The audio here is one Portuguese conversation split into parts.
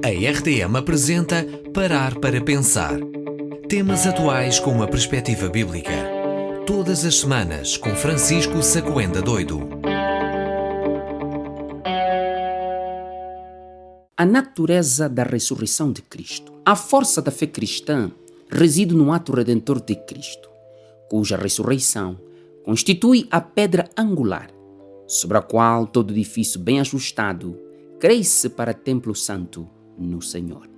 A RTM apresenta Parar para Pensar. Temas atuais com uma perspectiva bíblica. Todas as semanas com Francisco Saccoenda Doido. A natureza da ressurreição de Cristo. A força da fé cristã reside no ato redentor de Cristo, cuja ressurreição constitui a pedra angular, sobre a qual todo edifício bem ajustado cresce para templo santo no Senhor.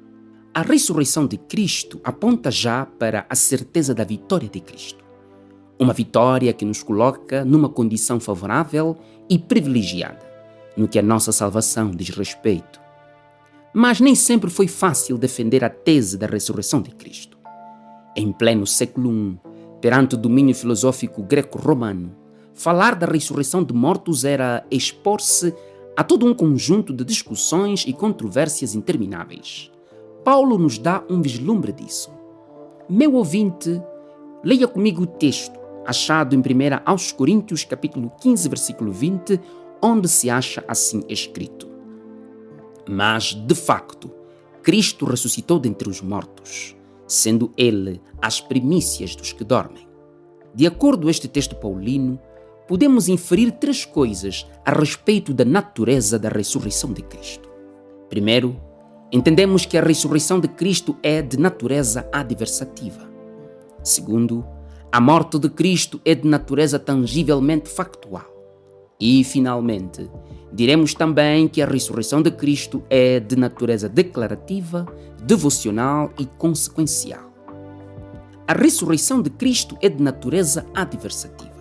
A ressurreição de Cristo aponta já para a certeza da vitória de Cristo. Uma vitória que nos coloca numa condição favorável e privilegiada no que a nossa salvação diz respeito. Mas nem sempre foi fácil defender a tese da ressurreição de Cristo. Em pleno século I, perante o domínio filosófico greco-romano, falar da ressurreição de mortos era expor-se a todo um conjunto de discussões e controvérsias intermináveis. Paulo nos dá um vislumbre disso. Meu ouvinte, leia comigo o texto achado em 1 aos Coríntios, capítulo 15, versículo 20, onde se acha assim escrito: Mas, de facto, Cristo ressuscitou dentre os mortos, sendo Ele as primícias dos que dormem. De acordo com este texto paulino, podemos inferir três coisas a respeito da natureza da ressurreição de Cristo. Primeiro, entendemos que a ressurreição de Cristo é de natureza adversativa. Segundo, a morte de Cristo é de natureza tangivelmente factual. E, finalmente, diremos também que a ressurreição de Cristo é de natureza declarativa, devocional e consequencial. A ressurreição de Cristo é de natureza adversativa.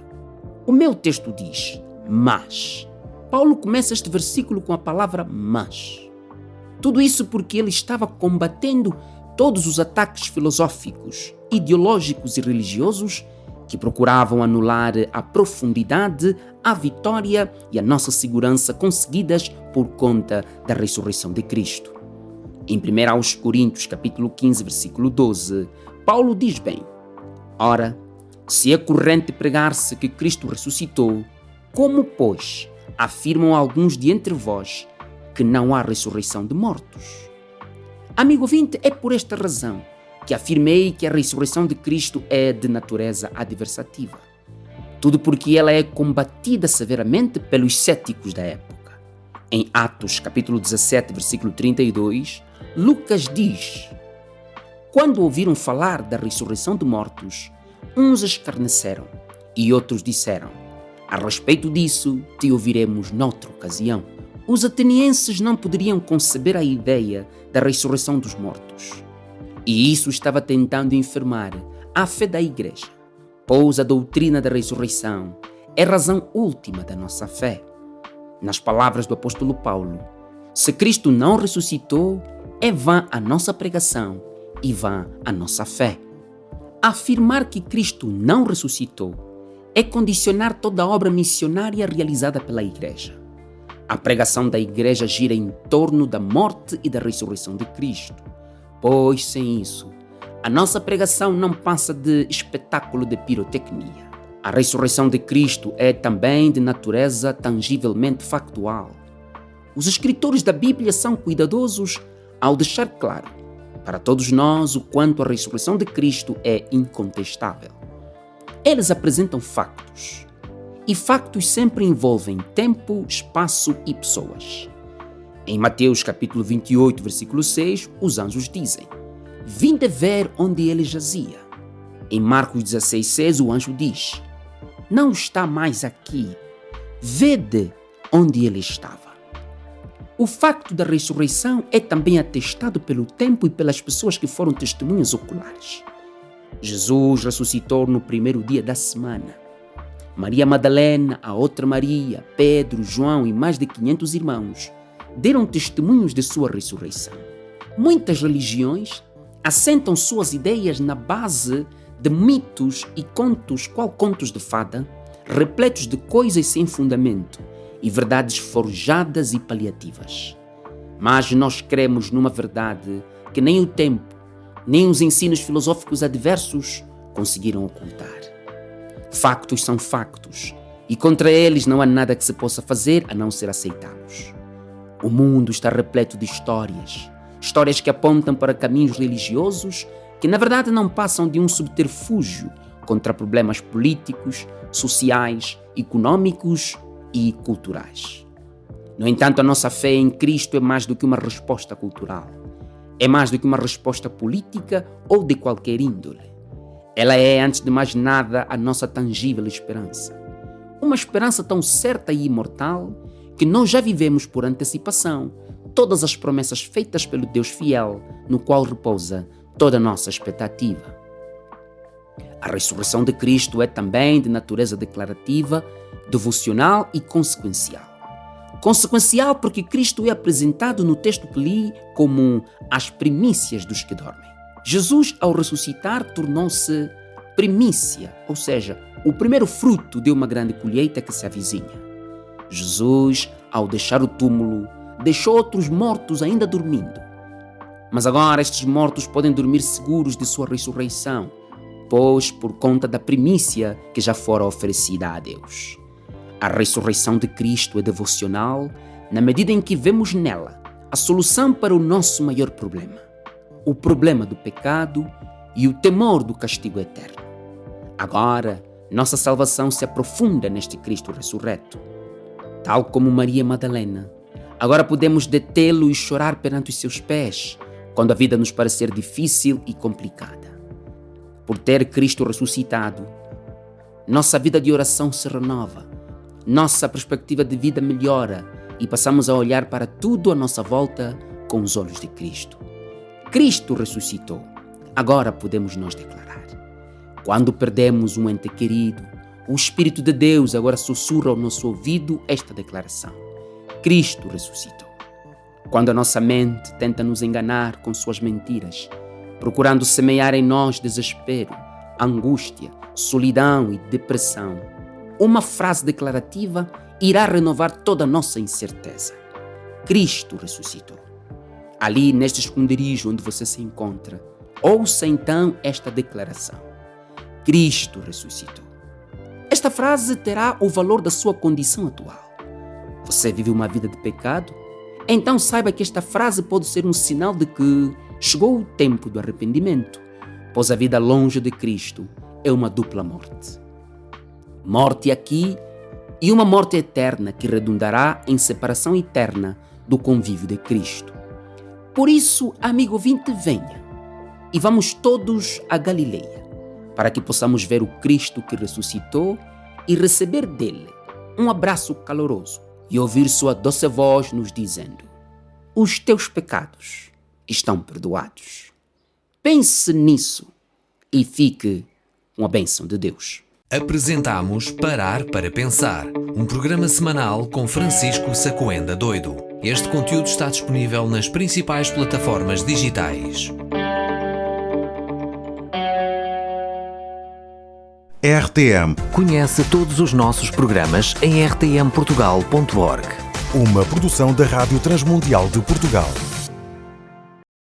O meu texto diz, mas. Paulo começa este versículo com a palavra mas. Tudo isso porque ele estava combatendo todos os ataques filosóficos, ideológicos e religiosos que procuravam anular a profundidade, a vitória e a nossa segurança conseguidas por conta da ressurreição de Cristo. Em 1 aos Coríntios, capítulo 15, versículo 12, Paulo diz bem: Ora, se é corrente pregar-se que Cristo ressuscitou, como, pois, afirmam alguns de entre vós que não há ressurreição de mortos? Amigo ouvinte, é por esta razão que afirmei que a ressurreição de Cristo é de natureza adversativa. Tudo porque ela é combatida severamente pelos céticos da época. Em Atos, capítulo 17, versículo 32, Lucas diz: Quando ouviram falar da ressurreição de mortos, uns escarneceram e outros disseram: A respeito disso, te ouviremos noutra ocasião. Os atenienses não poderiam conceber a ideia da ressurreição dos mortos. E isso estava tentando enfermar a fé da igreja, pois a doutrina da ressurreição é a razão última da nossa fé. Nas palavras do apóstolo Paulo, se Cristo não ressuscitou, é vã a nossa pregação e vã a nossa fé. Afirmar que Cristo não ressuscitou é condicionar toda a obra missionária realizada pela igreja. A pregação da igreja gira em torno da morte e da ressurreição de Cristo, pois sem isso, a nossa pregação não passa de espetáculo de pirotecnia. A ressurreição de Cristo é também de natureza tangivelmente factual. Os escritores da Bíblia são cuidadosos ao deixar claro para todos nós o quanto a ressurreição de Cristo é incontestável. Eles apresentam factos, e factos sempre envolvem tempo, espaço e pessoas. Em Mateus capítulo 28, versículo 6, os anjos dizem: Vinde ver onde ele jazia. Em Marcos 16, 6, o anjo diz: Não está mais aqui, vede onde ele estava. O facto da ressurreição é também atestado pelo tempo e pelas pessoas que foram testemunhas oculares. Jesus ressuscitou no primeiro dia da semana. Maria Madalena, a outra Maria, Pedro, João e mais de 500 irmãos deram testemunhos de sua ressurreição. Muitas religiões assentam suas ideias na base de mitos e contos, qual contos de fada, repletos de coisas sem fundamento e verdades forjadas e paliativas. Mas nós cremos numa verdade que nem o tempo, nem os ensinos filosóficos adversos conseguiram ocultar. Factos são factos, e contra eles não há nada que se possa fazer a não ser aceitá-los. O mundo está repleto de histórias, Histórias que apontam para caminhos religiosos que na verdade não passam de um subterfúgio contra problemas políticos, sociais, econômicos e culturais. No entanto, a nossa fé em Cristo é mais do que uma resposta cultural. É mais do que uma resposta política ou de qualquer índole. Ela é, antes de mais nada, a nossa tangível esperança. Uma esperança tão certa e imortal que nós já vivemos por antecipação todas as promessas feitas pelo Deus fiel, no qual repousa toda a nossa expectativa. A ressurreição de Cristo é também de natureza declarativa, devocional e consequencial. Consequencial porque Cristo é apresentado no texto que li como as primícias dos que dormem. Jesus, ao ressuscitar, tornou-se primícia, ou seja, o primeiro fruto de uma grande colheita que se avizinha. Jesus, ao deixar o túmulo, deixou outros mortos ainda dormindo. Mas agora estes mortos podem dormir seguros de sua ressurreição, pois por conta da primícia que já fora oferecida a Deus. A ressurreição de Cristo é devocional na medida em que vemos nela a solução para o nosso maior problema, o problema do pecado e o temor do castigo eterno. Agora, nossa salvação se aprofunda neste Cristo ressurreto. Tal como Maria Madalena, agora podemos detê-lo e chorar perante os seus pés, quando a vida nos parecer difícil e complicada. Por ter Cristo ressuscitado, nossa vida de oração se renova, nossa perspectiva de vida melhora e passamos a olhar para tudo à nossa volta com os olhos de Cristo. Cristo ressuscitou, agora podemos nós declarar. Quando perdemos um ente querido, o Espírito de Deus agora sussurra ao nosso ouvido esta declaração: Cristo ressuscitou. Quando a nossa mente tenta nos enganar com suas mentiras, procurando semear em nós desespero, angústia, solidão e depressão, uma frase declarativa irá renovar toda a nossa incerteza. Cristo ressuscitou. Ali, neste esconderijo onde você se encontra, ouça então esta declaração: Cristo ressuscitou. Esta frase terá o valor da sua condição atual. Você vive uma vida de pecado? Então saiba que esta frase pode ser um sinal de que chegou o tempo do arrependimento, pois a vida longe de Cristo é uma dupla morte. Morte aqui e uma morte eterna que redundará em separação eterna do convívio de Cristo. Por isso, amigo ouvinte, venha e vamos todos a Galileia, para que possamos ver o Cristo que ressuscitou e receber dele um abraço caloroso e ouvir sua doce voz nos dizendo: os teus pecados estão perdoados. Pense nisso e fique com a bênção de Deus. Apresentamos Parar para Pensar, um programa semanal com Francisco Sacoenda Doido. Este conteúdo está disponível nas principais plataformas digitais. RTM. Conhece todos os nossos programas em rtmportugal.org. Uma produção da Rádio Transmundial de Portugal.